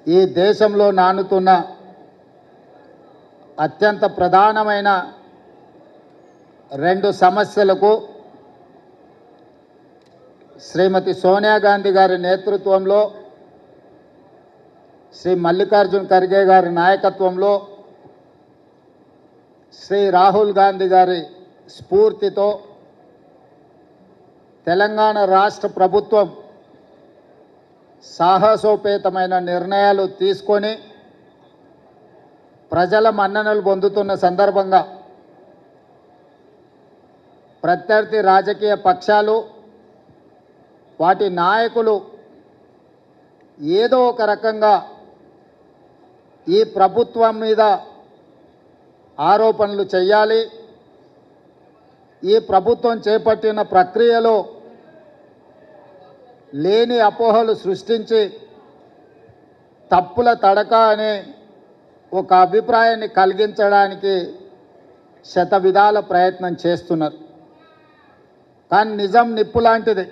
ఈ దేశంలో నానుతున్న అత్యంత ప్రధానమైన రెండు సమస్యలకు శ్రీమతి సోనియా గాంధీ గారి నేతృత్వంలో, శ్రీ మల్లికార్జున్ ఖర్గే గారి నాయకత్వంలో, శ్రీ రాహుల్ గాంధీ గారి స్ఫూర్తితో తెలంగాణ రాష్ట్ర ప్రభుత్వం సాహసోపేతమైన నిర్ణయాలు తీసుకొని ప్రజల మన్ననలు పొందుతున్న సందర్భంగా ప్రత్యర్థి రాజకీయ పక్షాలు, వాటి నాయకులు ఏదో ఒక రకంగా ఈ ప్రభుత్వం మీద ఆరోపణలు చేయాలి, ఈ ప్రభుత్వం చేపట్టిన ప్రక్రియలో లేని అపోహలు సృష్టించి తప్పుల తడక అనే ఒక అభిప్రాయాన్ని కలిగించడానికి శతవిధాల ప్రయత్నం చేస్తున్నారు. కానీ నిజం నిప్పు లాంటిది.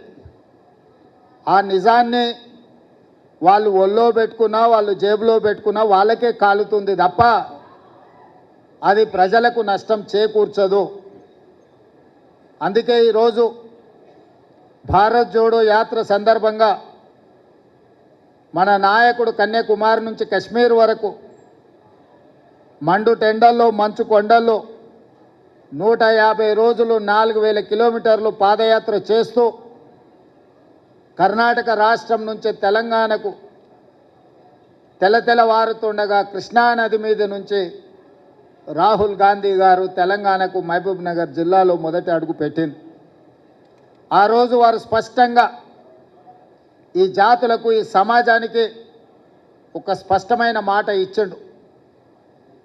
ఆ నిజాన్ని వాళ్ళు ఒళ్ళో పెట్టుకున్నా, వాళ్ళు జేబులో పెట్టుకున్నా వాళ్ళకే కాలుతుంది తప్ప అది ప్రజలకు నష్టం చేకూర్చదు. అందుకే ఈరోజు భారత్ జోడో యాత్ర సందర్భంగా మన నాయకుడు కన్యాకుమారి నుంచి కశ్మీర్ వరకు మండు టెండల్లో, మంచు కొండల్లో 150 రోజులు 4000 కిలోమీటర్లు పాదయాత్ర చేస్తూ కర్ణాటక రాష్ట్రం నుంచి తెలంగాణకు తెల్లవారుతుండగా కృష్ణానది మీద నుంచి రాహుల్ గాంధీ గారు తెలంగాణకు మహబూబ్ నగర్ జిల్లాలో మొదటి అడుగు పెట్టింది. ఆ రోజు వారు స్పష్టంగా ఈ జాతులకు, ఈ సమాజానికి ఒక స్పష్టమైన మాట ఇచ్చిండు.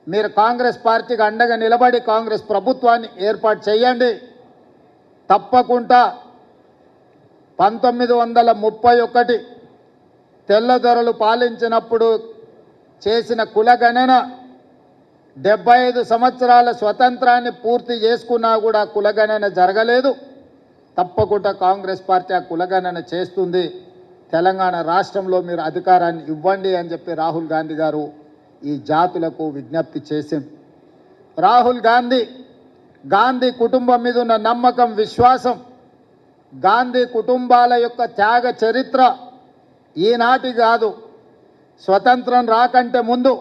మీరు కాంగ్రెస్ పార్టీకి అండగా నిలబడి కాంగ్రెస్ ప్రభుత్వాన్ని ఏర్పాటు చేయండి. తప్పకుండా 1931 తెల్లదొరలు పాలించినప్పుడు చేసిన కులగణన 75 సంవత్సరాల స్వతంత్రాన్ని పూర్తి చేసుకున్నా కూడా కులగణన జరగలేదు. తప్పకుండా కాంగ్రెస్ పార్టీ ఆ కులగణన చేస్తుంది. తెలంగాణ రాష్ట్రంలో మీరు అధికారాన్ని ఇవ్వండి అని చెప్పి రాహుల్ గాంధీ గారు ఈ జాతులకు విజ్ఞప్తి చేసింది. రాహుల్ గాంధీ కుటుంబం మీద ఉన్న నమ్మకం, విశ్వాసం, గాంధీ కుటుంబాల యొక్క త్యాగ చరిత్ర ఈనాటి కాదు. స్వతంత్రం రాకంటే ముందు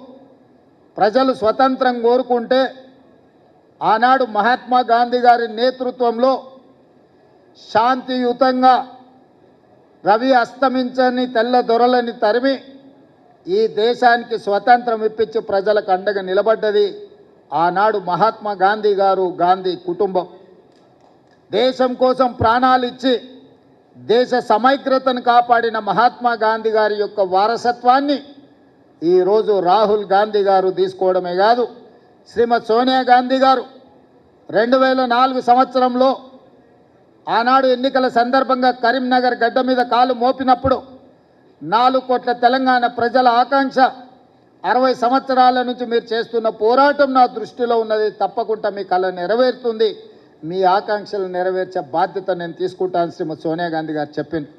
ప్రజలు స్వతంత్రం కోరుకుంటే ఆనాడు మహాత్మా గాంధీ గారి నేతృత్వంలో శాంతియుతంగా రవి అస్తమించని తెల్ల దొరలని తరిమి ఈ దేశానికి స్వతంత్రం ఇప్పించి ప్రజలకు అండగా నిలబడ్డది ఆనాడు మహాత్మా గాంధీ గారు, గాంధీ కుటుంబం. దేశం కోసం ప్రాణాలు ఇచ్చి దేశ సమైక్యతను కాపాడిన మహాత్మా గాంధీ గారి యొక్క వారసత్వాన్ని ఈరోజు రాహుల్ గాంధీ గారు తీసుకోవడమే కాదు, శ్రీమతి సోనియా గాంధీ గారు 2004 సంవత్సరంలో ఆనాడు ఎన్నికల సందర్భంగా కరీంనగర్ గడ్డ మీద కాలు మోపినప్పుడు 4 కోట్ల తెలంగాణ ప్రజల ఆకాంక్ష, 60 సంవత్సరాల నుంచి మీరు చేస్తున్న పోరాటం నా దృష్టిలో ఉన్నది, తప్పకుండా మీ కళ నెరవేరుతుంది, మీ ఆకాంక్షలు నెరవేర్చే బాధ్యత నేను తీసుకుంటాను శ్రీమతి సోనియా గాంధీ గారు చెప్పింది.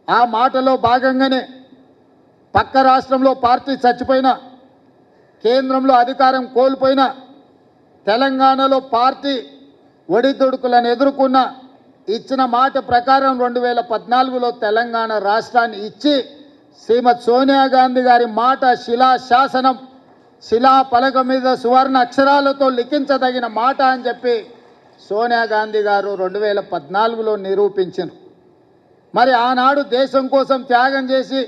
ఆ మాటలో భాగంగానే పక్క రాష్ట్రంలో పార్టీ చచ్చిపోయినా, కేంద్రంలో అధికారం కోల్పోయినా, తెలంగాణలో పార్టీ ఒడిదుడుకులను ఎదుర్కొన్న ఇచ్చిన మాట ప్రకారం 2014లో తెలంగాణ రాష్ట్రాన్ని ఇచ్చి శ్రీమతి సోనియా గాంధీ గారి మాట శిలాశాసనం, శిలాఫలక మీద సువర్ణ అక్షరాలతో లిఖించదగిన మాట అని చెప్పి సోనియా గాంధీ గారు 2014లో నిరూపించారు. మరి ఆనాడు దేశం కోసం త్యాగం చేసి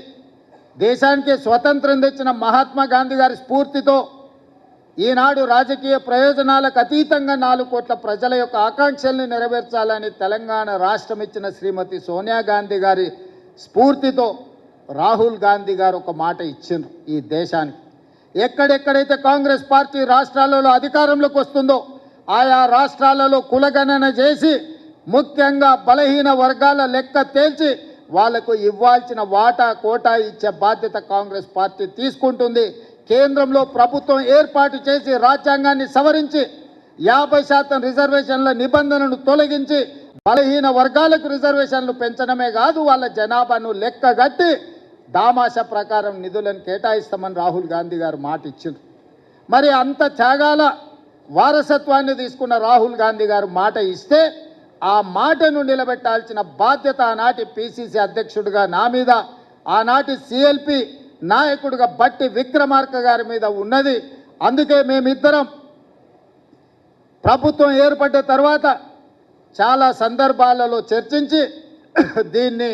దేశానికి స్వతంత్రం తెచ్చిన మహాత్మా గాంధీ గారి స్ఫూర్తితో ఈనాడు రాజకీయ ప్రయోజనాలకు అతీతంగా 4 కోట్ల ప్రజల యొక్క ఆకాంక్షల్ని నెరవేర్చాలని తెలంగాణ రాష్ట్రం ఇచ్చిన శ్రీమతి సోనియా గాంధీ గారి స్ఫూర్తితో రాహుల్ గాంధీ గారు ఒక మాట ఇచ్చిండ్రు ఈ దేశానికి. ఎక్కడెక్కడైతే కాంగ్రెస్ పార్టీ రాష్ట్రాలలో అధికారంలోకి వస్తుందో ఆయా రాష్ట్రాలలో కులగణన చేసి ముఖ్యంగా బలహీన వర్గాల లెక్క తేల్చి వాళ్లకు ఇవ్వాల్సిన వాటా కోటా ఇచ్చే బాధ్యత కాంగ్రెస్ పార్టీ తీసుకుంటుంది. కేంద్రంలో ప్రభుత్వం ఏర్పాటు చేసి రాజ్యాంగాన్ని సవరించి 50% రిజర్వేషన్ల నిబంధనను తొలగించి బలహీన వర్గాలకు రిజర్వేషన్లు పెంచడమే కాదు, వాళ్ళ జనాభాను లెక్కగట్టి దామాష ప్రకారం నిధులను కేటాయిస్తామని రాహుల్ గాంధీ గారు మాట ఇచ్చిండ్రు. మరి అంత త్యాగాల వారసత్వాన్ని తీసుకున్న రాహుల్ గాంధీ గారు మాట ఇస్తే ఆ మాటను నిలబెట్టాల్సిన బాధ్యత ఆనాటి పిసిసి అధ్యక్షుడిగా నా మీద, ఆనాటి సిఎల్పి నాయకుడిగా బట్టి విక్రమార్క గారి మీద ఉన్నది. అందుకే మేమిద్దరం ప్రభుత్వం ఏర్పడ్డ తర్వాత చాలా సందర్భాలలో చర్చించి దీన్ని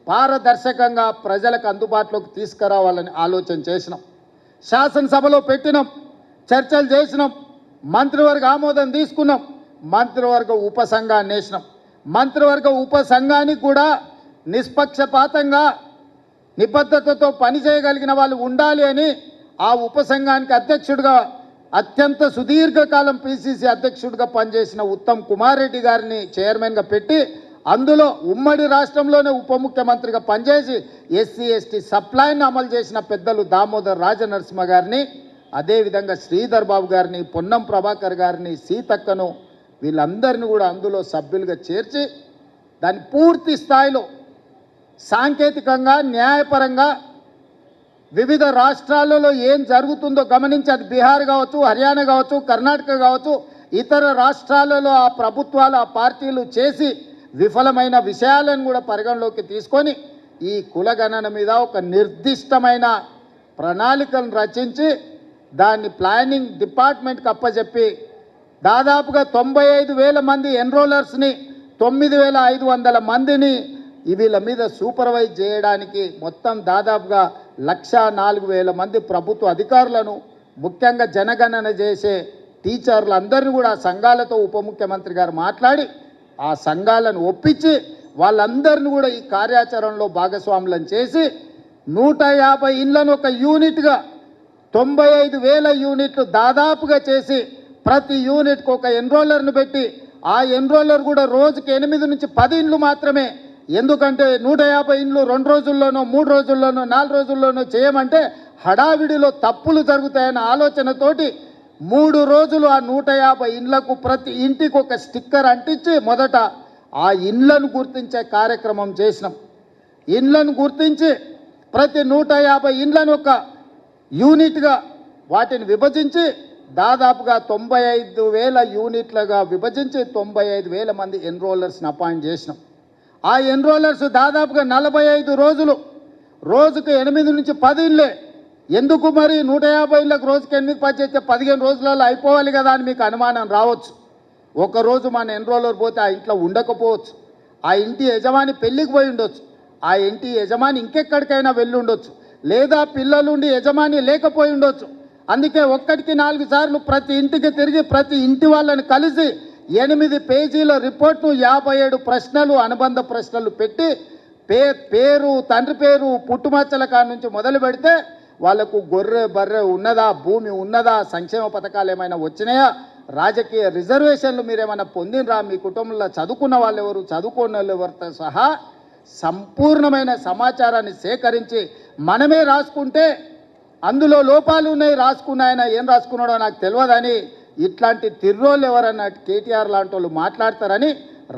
పారదర్శకంగా ప్రజలకు అందుబాటులోకి తీసుకురావాలని ఆలోచన చేసినాం. శాసనసభలో పెట్టినాం, చర్చలు చేసినాం, మంత్రివర్గ ఆమోదం తీసుకున్నాం, మంత్రివర్గ ఉపసంఘాన్ని వేసినాం. మంత్రివర్గ ఉపసంఘానికి కూడా నిష్పక్షపాతంగా నిబద్ధతతో పనిచేయగలిగిన వాళ్ళు ఉండాలి అని ఆ ఉపసంఘానికి అధ్యక్షుడిగా అత్యంత సుదీర్ఘకాలం పిసిసి అధ్యక్షుడిగా పనిచేసిన ఉత్తమ్ కుమార్ రెడ్డి గారిని చైర్మన్గా పెట్టి అందులో ఉమ్మడి రాష్ట్రంలోనే ఉప ముఖ్యమంత్రిగా పనిచేసి ఎస్సీ ఎస్టీ సప్లైని అమలు చేసిన పెద్దలు దామోదర్ రాజనరసింహ గారిని, అదేవిధంగా శ్రీధర్ బాబు గారిని, పొన్నం ప్రభాకర్ గారిని, సీతక్కను, వీళ్ళందరినీ కూడా అందులో సభ్యులుగా చేర్చి దాన్ని పూర్తి స్థాయిలో సాంకేతికంగా న్యాయపరంగా వివిధ రాష్ట్రాలలో ఏం జరుగుతుందో గమనించి, అది బీహార్ కావచ్చు, హర్యానా కావచ్చు, కర్ణాటక కావచ్చు, ఇతర రాష్ట్రాలలో ఆ ప్రభుత్వాలు ఆ పార్టీలు చేసి విఫలమైన విషయాలను కూడా పరిగణలోకి తీసుకొని ఈ కులగణన మీద ఒక నిర్దిష్టమైన ప్రణాళికను రచించి దాన్ని ప్లానింగ్ డిపార్ట్మెంట్కి అప్పచెప్పి దాదాపుగా 95,000 మంది ఎన్రోలర్స్ని 9,500 మందిని వీళ్ళ మీద సూపర్వైజ్ చేయడానికి మొత్తం దాదాపుగా 104,000 మంది ప్రభుత్వ అధికారులను, ముఖ్యంగా జనగణన చేసే టీచర్లందరినీ కూడా సంఘాలతో ఉప ముఖ్యమంత్రి గారు మాట్లాడి ఆ సంఘాలను ఒప్పించి వాళ్ళందరినీ కూడా ఈ కార్యాచరణలో భాగస్వాములను చేసి 150 ఇళ్లను ఒక యూనిట్గా 95,000 యూనిట్లు దాదాపుగా చేసి ప్రతి యూనిట్కి ఒక ఎన్రోలర్ను పెట్టి ఆ ఎన్రోలర్ కూడా రోజుకి 8 నుంచి 10 ఇండ్లు మాత్రమే, ఎందుకంటే 150 ఇండ్లు 2 రోజుల్లోనో 3 రోజుల్లోనో 4 రోజుల్లోనో చేయమంటే హడావిడిలో తప్పులు జరుగుతాయన్న ఆలోచనతోటి 3 రోజులు ఆ 150 ఇండ్లకు ప్రతి ఇంటికి ఒక స్టిక్కర్ అంటించి మొదట ఆ ఇండ్లను గుర్తించే కార్యక్రమం చేసినాం. ఇండ్లను గుర్తించి ప్రతి 150 ఇండ్లను ఒక యూనిట్గా వాటిని విభజించి దాదాపుగా 95,000 యూనిట్లుగా విభజించి 95,000 మంది ఎన్రోలర్స్ని అపాయింట్ చేసినాం. ఆ ఎన్రోలర్స్ దాదాపుగా 45 రోజులు రోజుకు 8 నుంచి 10 ఇళ్ళే. ఎందుకు మరి 150 ఇళ్ళకు రోజుకి 8 పనిచేస్తే 15 రోజులలో అయిపోవాలి కదా అని మీకు అనుమానం రావచ్చు. ఒకరోజు మన ఎన్రోలర్ పోతే ఆ ఇంట్లో ఉండకపోవచ్చు, ఆ ఇంటి యజమాని పెళ్ళికి పోయి ఉండొచ్చు, ఆ ఇంటి యజమాని ఇంకెక్కడికైనా వెళ్ళి ఉండొచ్చు, లేదా పిల్లలుండి యజమాని లేకపోయి ఉండొచ్చు. అందుకే ఒక్కటికి 4 సార్లు ప్రతి ఇంటికి తిరిగి ప్రతి ఇంటి వాళ్ళని కలిసి 8 పేజీల రిపోర్ట్ను 57 ప్రశ్నలు అనుబంధ ప్రశ్నలు పెట్టి పేరు, తండ్రి పేరు, పుట్టుమచ్చల కాడ నుంచి మొదలు పెడితే వాళ్ళకు గొర్రె బర్రె ఉన్నదా, భూమి ఉన్నదా, సంక్షేమ పథకాలు ఏమైనా వచ్చినాయా, రాజకీయ రిజర్వేషన్లు మీరేమైనా పొందినరా, మీ కుటుంబంలో చదువుకున్న వాళ్ళు ఎవరు, చదువుకున్న వాళ్ళు ఎవరితో సహా సంపూర్ణమైన సమాచారాన్ని సేకరించి మనమే రాసుకుంటే అందులో లోపాలు ఉన్నాయి, రాసుకున్నాయన ఏం రాసుకున్నాడో నాకు తెలియదని ఇట్లాంటి తిర్రోళ్ళు ఎవరన్నా కేటీఆర్ లాంటి వాళ్ళు మాట్లాడతారని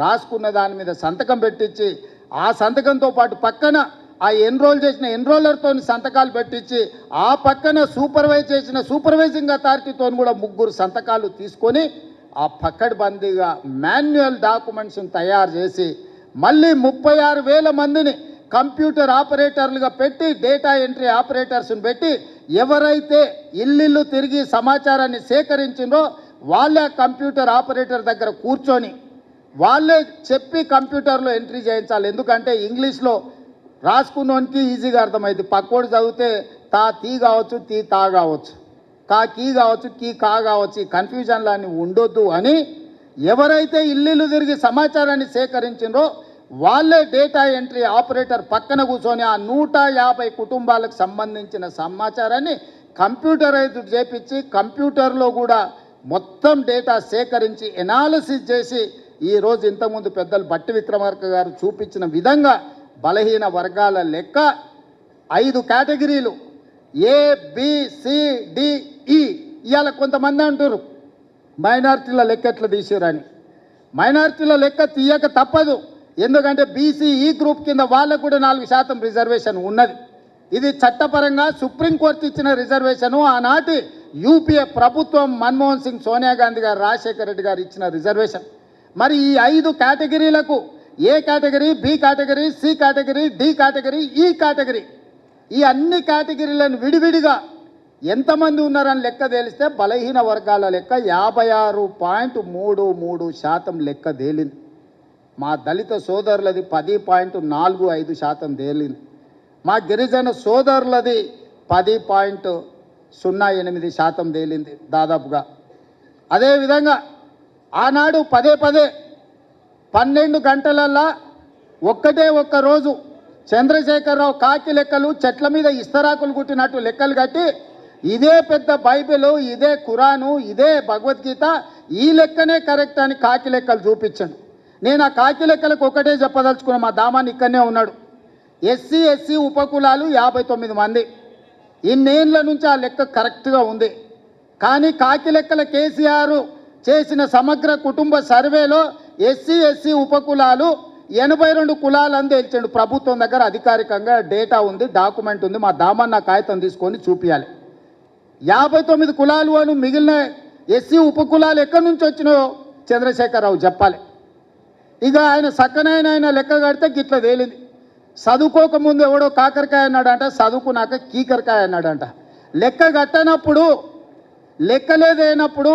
రాసుకున్న దాని మీద సంతకం పెట్టించి ఆ సంతకంతో పాటు పక్కన ఆ ఎన్రోల్ చేసిన ఎన్రోలర్తో సంతకాలు పెట్టించి ఆ పక్కన సూపర్వైజ్ చేసిన సూపర్వైజింగ్ అథారిటీతో కూడా 3 సంతకాలు తీసుకొని ఆ పక్కడ్బందీగా మాన్యువల్ డాక్యుమెంట్స్ని తయారు చేసి మళ్ళీ 36,000 మందిని కంప్యూటర్ ఆపరేటర్లుగా పెట్టి డేటా ఎంట్రీ ఆపరేటర్స్ని పెట్టి ఎవరైతే ఇల్లు తిరిగి సమాచారాన్ని సేకరించిందో వాళ్ళే కంప్యూటర్ ఆపరేటర్ దగ్గర కూర్చొని వాళ్ళే చెప్పి కంప్యూటర్లో ఎంట్రీ చేయించాలి. ఎందుకంటే ఇంగ్లీష్లో రాసుకున్నోనికి ఈజీగా అర్థమైంది, పక్కోడు చదివితే తీ కావచ్చు, తా కావచ్చు, కీ కావచ్చు, కా కావచ్చు, ఈ కన్ఫ్యూజన్లు అని ఉండొద్దు అని ఎవరైతే ఇల్లు తిరిగి సమాచారాన్ని సేకరించిందో వాళ్ళే డేటా ఎంట్రీ ఆపరేటర్ పక్కన కూర్చొని ఆ 150 కుటుంబాలకు సంబంధించిన సమాచారాన్ని కంప్యూటరైజ్డ్ చేపించి కంప్యూటర్లో కూడా మొత్తం డేటా సేకరించి ఎనాలిసిస్ చేసి ఈరోజు ఇంతకుముందు పెద్దలు బట్టి విక్రమార్క గారు చూపించిన విధంగా బలహీన వర్గాల లెక్క 5 కేటగిరీలు ABCDE. ఇవాళ కొంతమంది అంటారు మైనారిటీల లెక్క ఎట్లా తీసిరని. మైనారిటీల లెక్క తీయక తప్పదు, ఎందుకంటే BCE గ్రూప్ కింద వాళ్ళకు కూడా 4% రిజర్వేషన్ ఉన్నది. ఇది చట్టపరంగా సుప్రీంకోర్టు ఇచ్చిన రిజర్వేషను. ఆనాటి యూపీఏ ప్రభుత్వం మన్మోహన్ సింగ్, సోనియా గాంధీ గారు, రాజశేఖర రెడ్డి గారు ఇచ్చిన రిజర్వేషన్. మరి ఈ 5 కేటగిరీలకు, A category, B category, C category, D category, E category, ఈ అన్ని కేటగిరీలను విడివిడిగా ఎంతమంది ఉన్నారని లెక్క తేలిస్తే బలహీన వర్గాల లెక్క 56.33% లెక్క తేలింది. మా దళిత సోదరులది 10.45% తేలింది. మా గిరిజన సోదరులది 10.08% తేలింది దాదాపుగా. అదేవిధంగా ఆనాడు పదే 12 గంటలల్లా ఒక్క రోజు చంద్రశేఖరరావు కాకి లెక్కలు చెట్ల మీద ఇస్తరాకులు కుట్టినట్టు లెక్కలు కట్టి ఇదే పెద్ద బైబిల్, ఇదే ఖురాను, ఇదే భగవద్గీత, ఈ లెక్కనే కరెక్ట్ అని కాకి లెక్కలు చూపించాను. నేను ఆ కాకి లెక్కలకు ఒకటే చెప్పదలుచుకున్నా. మా దామాన్ని ఇక్కడనే ఉన్నాడు. ఎస్సీ ఉపకులాలు 59 మంది. ఇన్నేళ్ల నుంచి ఆ లెక్క కరెక్ట్గా ఉంది. కానీ కాకి లెక్కల కేసీఆర్ చేసిన సమగ్ర కుటుంబ సర్వేలో ఎస్సీ ఉపకులాలు 82 కులాలు అని తేల్చాడు. ప్రభుత్వం దగ్గర అధికారికంగా డేటా ఉంది, డాక్యుమెంట్ ఉంది. మా దామాన్ని ఆ కాగితం తీసుకొని చూపించాలి. 59 కులాలు అని మిగిలిన ఎస్సీ ఉపకులాలు ఎక్కడి నుంచి వచ్చినాయో చంద్రశేఖరరావు చెప్పాలి. ఇక ఆయన సక్కనైన లెక్క కడితే గిట్ల తేలింది. చదువుకోకముందు ఎవడో కాకరకాయ అన్నాడంట, చదువుకున్నాక కీకరకాయ అన్నాడంట. లెక్క కట్టనప్పుడు, లెక్కలేదైనప్పుడు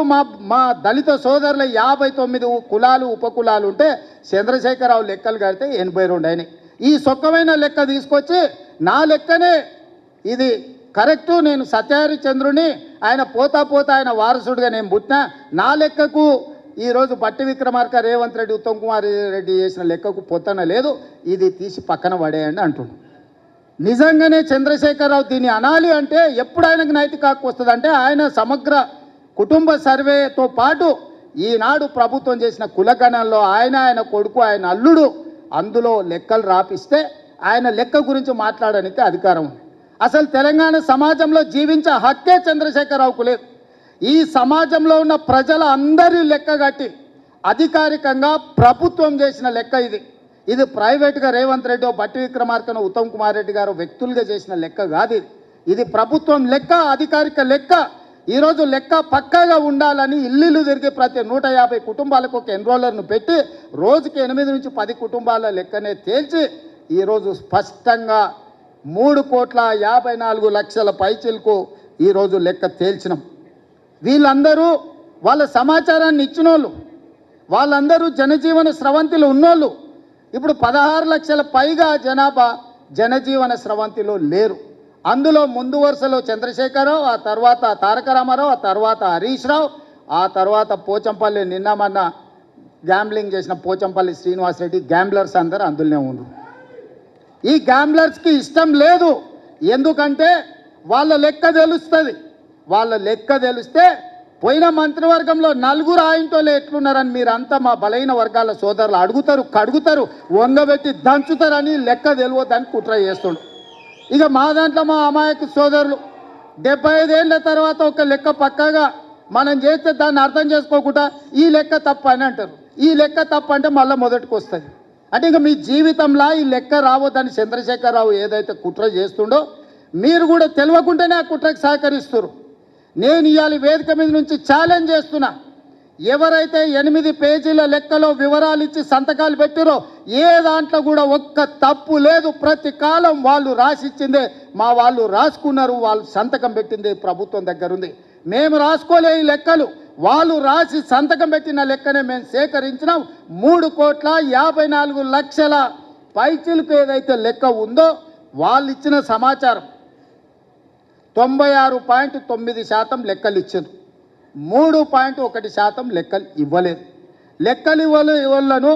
మా దళిత సోదరుల 59 కులాలు ఉపకులాలు ఉంటే చంద్రశేఖరరావు లెక్కలు కడితే 82 అయినాయి. ఈ సొక్కమైన లెక్క తీసుకొచ్చి నా లెక్కనే ఇది కరెక్టు, నేను సత్యహరిచంద్రుని, ఆయన పోతా ఆయన వారసుడిగా నేను పుట్టినా, నా లెక్కకు ఈరోజు బట్టి విక్రమార్క, రేవంత్ రెడ్డి, ఉత్తమ్ కుమార్ రెడ్డి చేసిన లెక్కకు పొత్తన లేదు, ఇది తీసి పక్కన పడేయండి అంటుండు. నిజంగానే చంద్రశేఖరరావు దీన్ని అనాలి అంటే ఎప్పుడు ఆయనకు నైతిక హక్కు వస్తుంది అంటే ఆయన సమగ్ర కుటుంబ సర్వేతో పాటు ఈనాడు ప్రభుత్వం చేసిన కులగణంలో ఆయన కొడుకు, ఆయన అల్లుడు అందులో లెక్కలు రాపిస్తే ఆయన లెక్క గురించి మాట్లాడడానికి అధికారం ఉంది. అసలు తెలంగాణ సమాజంలో జీవించే హక్కే చంద్రశేఖరరావుకు లేదు. ఈ సమాజంలో ఉన్న ప్రజల అందరి లెక్క కట్టి అధికారికంగా ప్రభుత్వం చేసిన లెక్క ఇది. ఇది ప్రైవేట్గా రేవంత్ రెడ్డి, బట్టి విక్రమార్కను, ఉత్తమ్ కుమార్ రెడ్డి గారు వ్యక్తులుగా చేసిన లెక్క కాదు. ఇది ప్రభుత్వం లెక్క, అధికారిక లెక్క. ఈరోజు లెక్క పక్కాగా ఉండాలని ఇల్లు తిరిగి ప్రతి 150 కుటుంబాలకు ఒక ఎన్రోలర్ను పెట్టి రోజుకి 8 నుంచి 10 కుటుంబాల లెక్కనే తేల్చి ఈరోజు స్పష్టంగా 3,54,00,000 పైచిలకు ఈరోజు లెక్క తేల్చినాం. వీళ్ళందరూ వాళ్ళ సమాచారాన్ని ఇచ్చినోళ్ళు, వాళ్ళందరూ జనజీవన స్రవంతిలో ఉన్నోళ్ళు. ఇప్పుడు 16 లక్షల పైగా జనాభా జనజీవన స్రవంతిలో లేరు. అందులో ముందు వరుసలో చంద్రశేఖరరావు, ఆ తర్వాత తారక రామారావు, ఆ తర్వాత హరీష్ రావు, ఆ తర్వాత పోచంపల్లి, నిన్న మొన్న గ్యాంబ్లింగ్ చేసిన పోచంపల్లి శ్రీనివాసరెడ్డి, గ్యాంబ్లర్స్ అందరూ అందులోనే ఉన్నారు. ఈ గ్యాంబ్లర్స్కి ఇష్టం లేదు. ఎందుకంటే వాళ్ళ లెక్క తెలుస్తుంది. వాళ్ళ లెక్క తెలిస్తే పోయిన మంత్రివర్గంలో 4 ఆయనతోలే ఎట్లున్నారని మీరంతా మా బలైన వర్గాల సోదరులు అడుగుతారు, కడుగుతారు, వంగబెట్టి దంచుతారని లెక్క తెలియదని కుట్ర చేస్తుండు. ఇక మా దాంట్లో మా అమాయక సోదరులు 75 ఏళ్ళ తర్వాత ఒక లెక్క పక్కగా మనం చేస్తే దాన్ని అర్థం చేసుకోకుండా ఈ లెక్క తప్పు అని అంటారు. ఈ లెక్క తప్పు అంటే మళ్ళీ మొదటికి వస్తుంది. అంటే ఇక మీ జీవితంలో ఈ లెక్క రావద్దని చంద్రశేఖరరావు ఏదైతే కుట్ర చేస్తుండో మీరు కూడా తెలియకుండానే ఆ కుట్రకు సహకరిస్తారు. నేను ఇవాళ వేదిక మీద నుంచి ఛాలెంజ్ చేస్తున్నా. ఎవరైతే 8 పేజీల లెక్కలో వివరాలు ఇచ్చి సంతకాలు పెట్టిరో ఏ దాంట్లో కూడా ఒక్క తప్పు లేదు. ప్రతి కాలం వాళ్ళు రాసిచ్చిందే మా వాళ్ళు రాసుకున్నారు, వాళ్ళు సంతకం పెట్టింది ప్రభుత్వం దగ్గర ఉంది. మేము రాసుకోలే ఈ లెక్కలు, వాళ్ళు రాసి సంతకం పెట్టిన లెక్కనే మేము సేకరించినాం. 3,54,00,000 పైచిలకు ఏదైతే లెక్క ఉందో వాళ్ళు ఇచ్చిన సమాచారం 96.9% లెక్కలు ఇచ్చారు. 3.1% లెక్కలు ఇవ్వలేదు. లెక్కలు ఇవ్వలను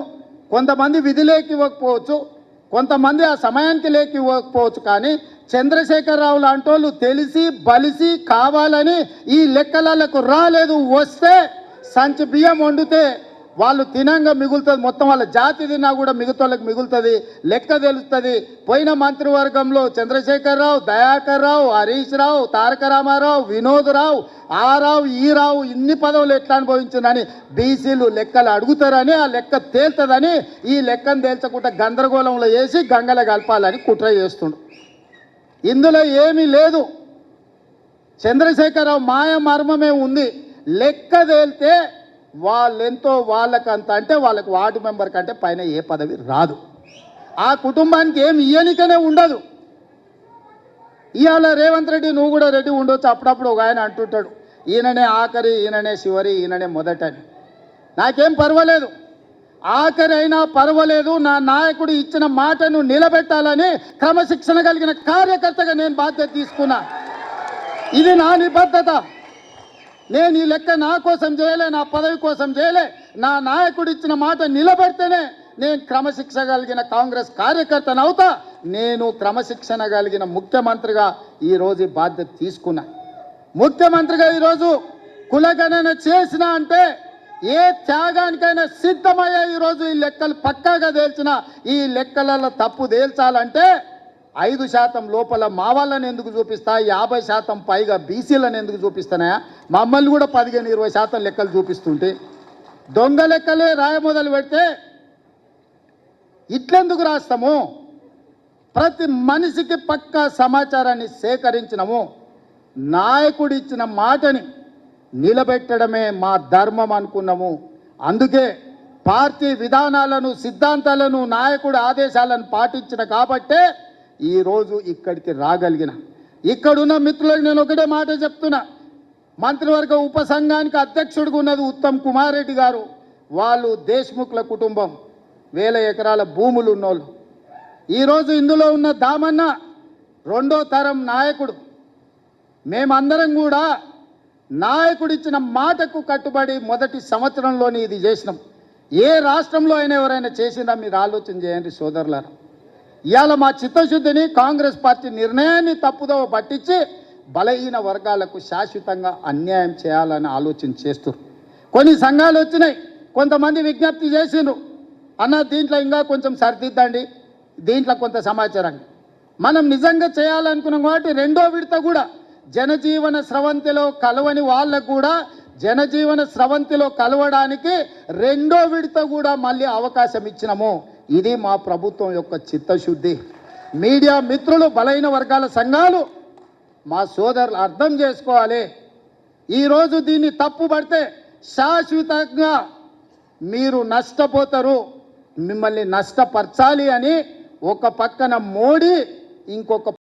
కొంతమంది విధిలేకి ఇవ్వకపోవచ్చు, కొంతమంది ఆ సమయానికి లేకి ఇవ్వకపోవచ్చు. కానీ చంద్రశేఖరరావు లాంటి వాళ్ళు తెలిసి బలిసి కావాలని ఈ లెక్కలకు రాలేదు. వస్తే సంచి బియ్యం వండితే వాళ్ళు తినంగా మిగులుతుంది, మొత్తం వాళ్ళ జాతి తిన్నా కూడా మిగతాళ్ళకి మిగులుతుంది, లెక్క తెలుస్తుంది. పోయిన మంత్రివర్గంలో చంద్రశేఖరరావు, దయాకర్ రావు, హరీష్ రావు, తారక రామారావు, వినోద్ రావు, ఆ రావు, ఈ రావు ఇన్ని పదవులు ఎట్లా అనుభవించిందని బీసీలు లెక్కలు అడుగుతారని, ఆ లెక్క తేల్తుందని ఈ లెక్కను తేల్చకుండా గందరగోళంలో వేసి గంగల కలపాలని కుట్ర చేస్తుండు. ఇందులో ఏమీ లేదు. చంద్రశేఖరరావు మాయ మర్మమే ఉంది. లెక్క తేలితే వాళ్ళెంతో వాళ్ళకంత, అంటే వాళ్ళకి వార్డు మెంబర్ కంటే పైన ఏ పదవి రాదు. ఆ కుటుంబానికి ఏమి ఇయ్యనికనే ఉండదు. ఇవాళ రేవంత్ రెడ్డి నువ్వు కూడా రెడ్డి ఉండొచ్చు. అప్పుడప్పుడు ఒక ఆయన అంటుంటాడు, ఈయననే ఆఖరి, ఈయననే చివరి, ఈయననే మొదటని. నాకేం పర్వాలేదు, ఆఖరి అయినా పర్వాలేదు. నా నాయకుడు ఇచ్చిన మాటను నిలబెట్టాలని క్రమశిక్షణ కలిగిన కార్యకర్తగా నేను బాధ్యత తీసుకున్నా. ఇది నా నిబద్ధత. నేను ఈ లెక్క నా కోసం చేయలే, నా పదవి కోసం చేయలే. నా నాయకుడు ఇచ్చిన మాట నిలబెడితేనే నేను క్రమశిక్షణ కలిగిన కాంగ్రెస్ కార్యకర్తను అవుతా. నేను క్రమశిక్షణ కలిగిన ముఖ్యమంత్రిగా ఈరోజు బాధ్యత తీసుకున్నా. ముఖ్యమంత్రిగా ఈరోజు కులగణన చేసిన అంటే ఏ త్యాగానికైనా సిద్ధమయ్యే ఈరోజు ఈ లెక్కలు పక్కాగా తేల్చిన, ఈ లెక్కలలో తప్పు తేల్చాలంటే 5% లోపల మా వాళ్ళని ఎందుకు చూపిస్తా, 50% పైగా బీసీలను ఎందుకు చూపిస్తానా, మమ్మల్ని కూడా 15-20% లెక్కలు చూపిస్తుంటే దొంగ లెక్కలే రాయ మొదలు పెడితే ఇట్లెందుకు రాస్తాము? ప్రతి మనిషికి పక్కా సమాచారాన్ని సేకరించినము. నాయకుడు ఇచ్చిన మాటని నిలబెట్టడమే మా ధర్మం అనుకున్నాము. అందుకే పార్టీ విధానాలను, సిద్ధాంతాలను, నాయకుడి ఆదేశాలను పాటించిన కాబట్టే ఈరోజు ఇక్కడికి రాగలిగిన. ఇక్కడున్న మిత్రులకు నేను ఒకటే మాట చెప్తున్నా. మంత్రివర్గ ఉపసంఘానికి అధ్యక్షుడిగా ఉన్నది ఉత్తమ్ కుమార్ రెడ్డి గారు. వాళ్ళు దేశ్ముఖ్ల కుటుంబం, 1000 ఎకరాల భూములు ఉన్నోళ్ళు. ఈరోజు ఇందులో ఉన్న దామన్న 2వ తరం నాయకుడు. మేమందరం కూడా నాయకుడిచ్చిన మాటకు కట్టుబడి మొదటి సంవత్సరంలోనే ఇది చేసినాం. ఏ రాష్ట్రంలో అయినా ఎవరైనా చేసిందా మీరు ఆలోచన చేయండి సోదరులారా. ఇవాళ మా చిత్తశుద్ధిని, కాంగ్రెస్ పార్టీ నిర్ణయాన్ని తప్పుదోవ పట్టించి బలహీన వర్గాలకు శాశ్వతంగా అన్యాయం చేయాలని ఆలోచన చేస్తారు. కొన్ని సంఘాలు వచ్చినాయి, కొంతమంది విజ్ఞప్తి చేసిండ్రు, అన్న దీంట్లో ఇంకా కొంచెం సరిదిద్దండి, దీంట్లో కొంత సమాచారాన్ని మనం నిజంగా చేయాలనుకున్నాం. కాబట్టి 2వ విడత కూడా జనజీవన స్రవంతిలో కలవని వాళ్ళకు కూడా జనజీవన స్రవంతిలో కలవడానికి 2వ విడత కూడా మళ్ళీ అవకాశం ఇచ్చినాము. ఇది మా ప్రభుత్వం యొక్క చిత్తశుద్ధి. మీడియా మిత్రులు, బలహీన వర్గాల సంఘాలు, మా సోదరులు అర్థం చేసుకోవాలి. ఈరోజు దీన్ని తప్పు పడితే శాశ్వతంగా మీరు నష్టపోతారు. మిమ్మల్ని నష్టపరచాలి అని ఒక పక్కన మోడీ, ఇంకొక